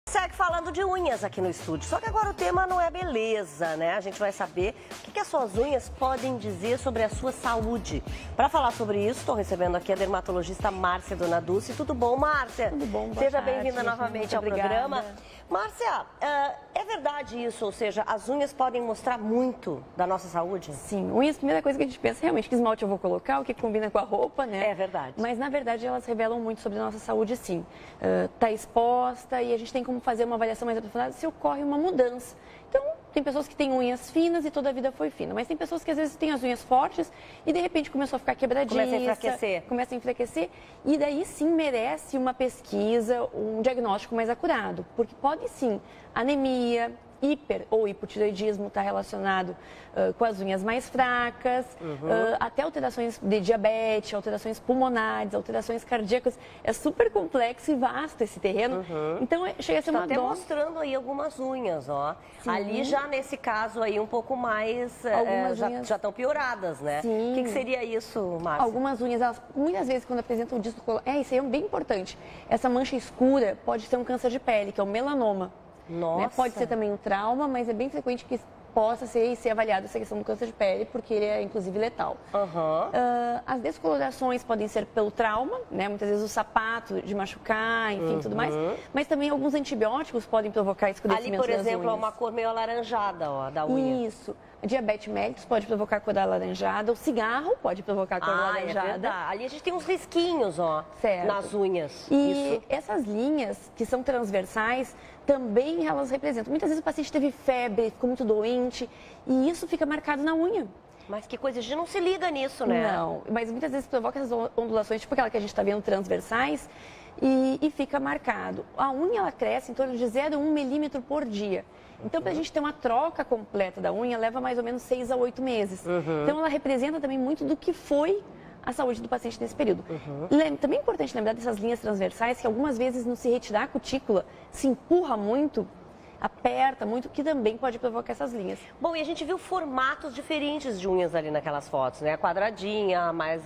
Segue falando de unhas aqui no estúdio, só que agora o tema não é beleza, né? A gente vai saber o que as suas unhas podem dizer sobre a sua saúde. Para falar sobre isso, estou recebendo aqui a dermatologista Márcia Donaducci. Tudo bom, Márcia? Tudo bom, boa Seja tarde, bem-vinda novamente ao programa. Márcia, é verdade isso? Ou seja, as unhas podem mostrar muito da nossa saúde? Sim, unhas, a primeira coisa que a gente pensa realmente que esmalte eu vou colocar, o que combina com a roupa, né? É verdade. Mas na verdade elas revelam muito sobre a nossa saúde, sim. Tá exposta e a gente tem como fazer uma avaliação mais aprofundada se ocorre uma mudança. Então, tem pessoas que têm unhas finas e toda a vida foi fina, mas tem pessoas que às vezes têm as unhas fortes e de repente começou a ficar quebradiça. Começa a enfraquecer. E daí sim merece uma pesquisa, um diagnóstico mais acurado, porque pode sim anemia, hiper ou hipotireoidismo está relacionado com as unhas mais fracas, até alterações de diabetes, alterações pulmonares, alterações cardíacas. É super complexo e vasto esse terreno. Então chega a ser uma até dor. Mostrando aí algumas unhas, ó. Sim. Ali já nesse caso aí um pouco mais, já estão pioradas, né? Sim. O que seria isso, Márcia? Algumas unhas, elas, muitas vezes quando apresentam o disco colo... isso aí é bem importante. Essa mancha escura pode ser um câncer de pele, que é o melanoma. Nossa. Né? Pode ser também um trauma, mas é bem frequente que possa ser avaliado essa questão do câncer de pele, porque ele é inclusive letal. As descolorações podem ser pelo trauma, né? Muitas vezes o sapato de machucar, enfim, tudo mais. Mas também alguns antibióticos podem provocar escurecimento das unhas. Ali, por exemplo, é uma cor meio alaranjada, ó, da unha. Isso. A diabetes mellitus pode provocar cor alaranjada, o cigarro pode provocar cor alaranjada. É ali a gente tem uns risquinhos, ó, nas unhas. E essas linhas que são transversais, também elas representam. Muitas vezes o paciente teve febre, ficou muito doente e isso fica marcado na unha. Mas que coisa, a gente não se liga nisso, né? Não, mas muitas vezes provoca essas ondulações, tipo aquela que a gente está vendo transversais, e fica marcado. A unha, ela cresce em torno de 0,1 milímetro por dia. Então, para a gente ter uma troca completa da unha, leva mais ou menos 6 a 8 meses. Então, ela representa também muito do que foi a saúde do paciente nesse período. Também é importante lembrar dessas linhas transversais, que algumas vezes, no se retirar a cutícula, se empurra muito, aperta muito, que também pode provocar essas linhas. Bom, e a gente viu formatos diferentes de unhas ali naquelas fotos, né? A quadradinha, a mais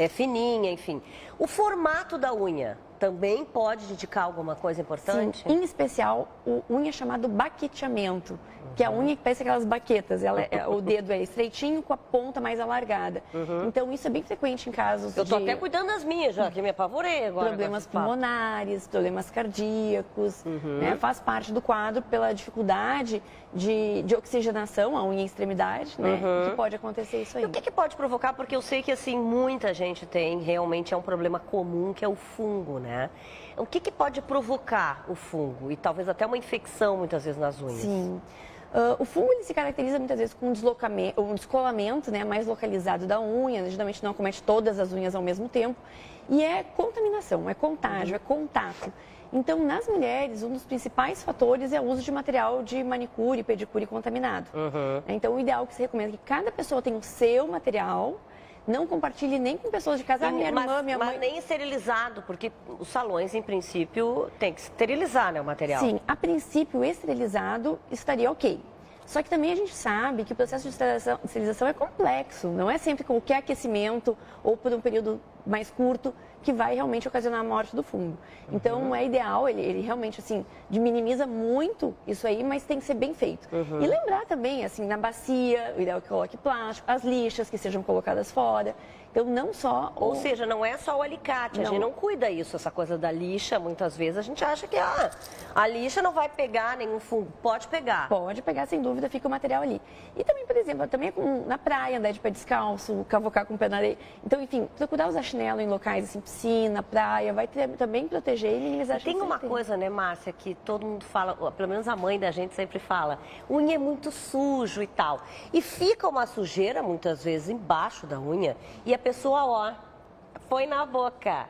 fininha, enfim. O formato da unha também pode indicar alguma coisa importante? Sim, em especial, unha chamado baqueteamento, que é a unha que parece aquelas baquetas. O dedo é estreitinho com a ponta mais alargada. Então, isso é bem frequente em casos Eu tô até cuidando das minhas já, que me apavorei agora. Problemas pulmonares, problemas cardíacos, né? Faz parte do quadro pela dificuldade de oxigenação, a unha em extremidade, né? Que pode acontecer isso aí. E o que pode provocar? Porque eu sei que, assim, muita gente tem, realmente é um problema comum, que é o fungo, né? O que pode provocar o fungo? E talvez até uma infecção, muitas vezes, nas unhas. Sim. O fungo ele se caracteriza muitas vezes com um descolamento, né, mais localizado da unha, geralmente não acomete todas as unhas ao mesmo tempo, e é contaminação, é contágio, é contato. Então, nas mulheres, um dos principais fatores é o uso de material de manicure e pedicure contaminado. Então, o ideal que se recomenda é que cada pessoa tenha o seu material, não compartilhe nem com pessoas de casa, minha irmã, minha mãe. Mas nem esterilizado, porque os salões, em princípio, tem que esterilizar, né, o material. Sim, a princípio, esterilizado estaria ok. Só que também a gente sabe que o processo de esterilização é complexo. Não é sempre qualquer aquecimento ou por um período mais curto que vai realmente ocasionar a morte do fungo. Então, é ideal, ele realmente, assim, minimiza muito isso aí, mas tem que ser bem feito. E lembrar também, assim, na bacia, o ideal é que coloque plástico, as lixas que sejam colocadas fora. Então, não só... Ou seja, não é só o alicate, a gente não cuida isso, essa coisa da lixa, muitas vezes a gente acha que a lixa não vai pegar nenhum fungo. Pode pegar. Pode pegar, sem dúvida, fica o material ali. E também, por exemplo, também na praia, andar de pé descalço, cavocar com o pé na areia. Então, enfim, procurar usar chinelo em locais assim, piscina, praia, vai também proteger e minimizar a chance. Tem uma coisa, né, Márcia, que todo mundo fala, pelo menos a mãe da gente sempre fala, unha é muito sujo e tal. E fica uma sujeira, muitas vezes, embaixo da unha e a pessoa, ó, põe na boca.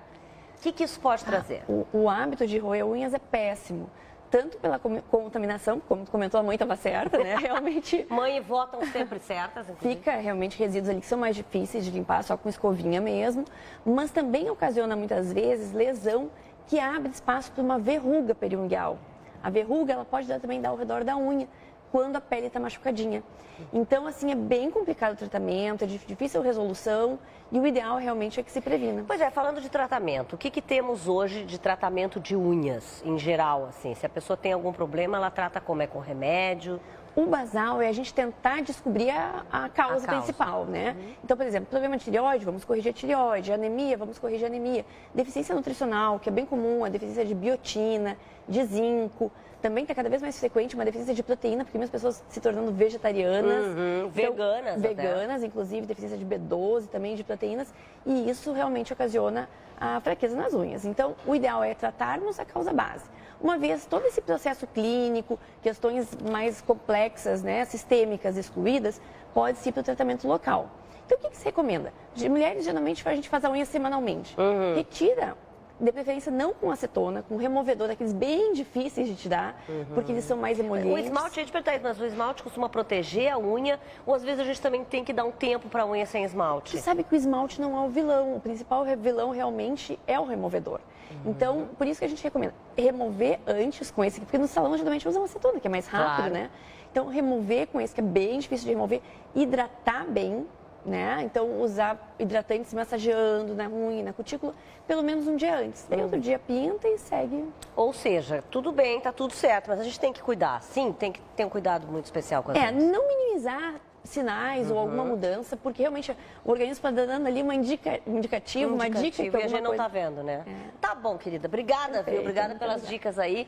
O que isso pode trazer? O hábito de roer unhas é péssimo. Tanto pela contaminação, como comentou, a mãe estava certa, né? Realmente. Mãe e vó estão sempre certas, inclusive. Fica realmente resíduos ali que são mais difíceis de limpar, só com escovinha mesmo. Mas também ocasiona muitas vezes lesão que abre espaço para uma verruga periungual. A verruga ela pode também dar ao redor da unha, quando a pele está machucadinha. Então, assim, é bem complicado o tratamento, é difícil a resolução E o ideal realmente é que se previna. Pois é, falando de tratamento, o que temos hoje de tratamento de unhas, em geral, assim? Se a pessoa tem algum problema, ela trata como? É com remédio? O basal é a gente tentar descobrir a causa principal, né? Então, por exemplo, problema de tireoide, vamos corrigir a tireoide. Anemia, vamos corrigir a anemia. Deficiência nutricional, que é bem comum, a deficiência de biotina, de zinco. Também está cada vez mais frequente uma deficiência de proteína, porque muitas pessoas se tornando vegetarianas. Então, veganas, inclusive, deficiência de B12, também de proteínas. E isso realmente ocasiona a fraqueza nas unhas. Então, o ideal é tratarmos a causa base. Uma vez todo esse processo clínico, questões mais complexas, né, sistêmicas excluídas, pode-se ir para o tratamento local. Então, o que se recomenda? De mulheres, geralmente, a gente faz a unha semanalmente. Retira, de preferência não com acetona, com removedor, daqueles bem difíceis de tirar, porque eles são mais emolientes. O esmalte, a gente pergunta, mas o esmalte costuma proteger a unha, ou às vezes a gente também tem que dar um tempo para a unha sem esmalte? Você sabe que o esmalte não é o vilão, o principal vilão realmente é o removedor. Então, por isso que a gente recomenda remover antes com esse, porque no salão geralmente usam acetona, que é mais rápido, né? Então, remover com esse, que é bem difícil de remover, hidratar bem, né? Então, usar hidratantes massageando na unha, na cutícula, pelo menos um dia antes. Daí outro dia pinta e segue. Ou seja, tudo bem, tá tudo certo, mas a gente tem que cuidar. Sim, tem que ter um cuidado muito especial com as unhas. Não minimizar sinais ou alguma mudança, porque realmente o organismo está dando ali uma indicativo, uma dica que a gente não está vendo, né? Tá bom, querida. Obrigada, viu? Obrigada pelas dicas aí.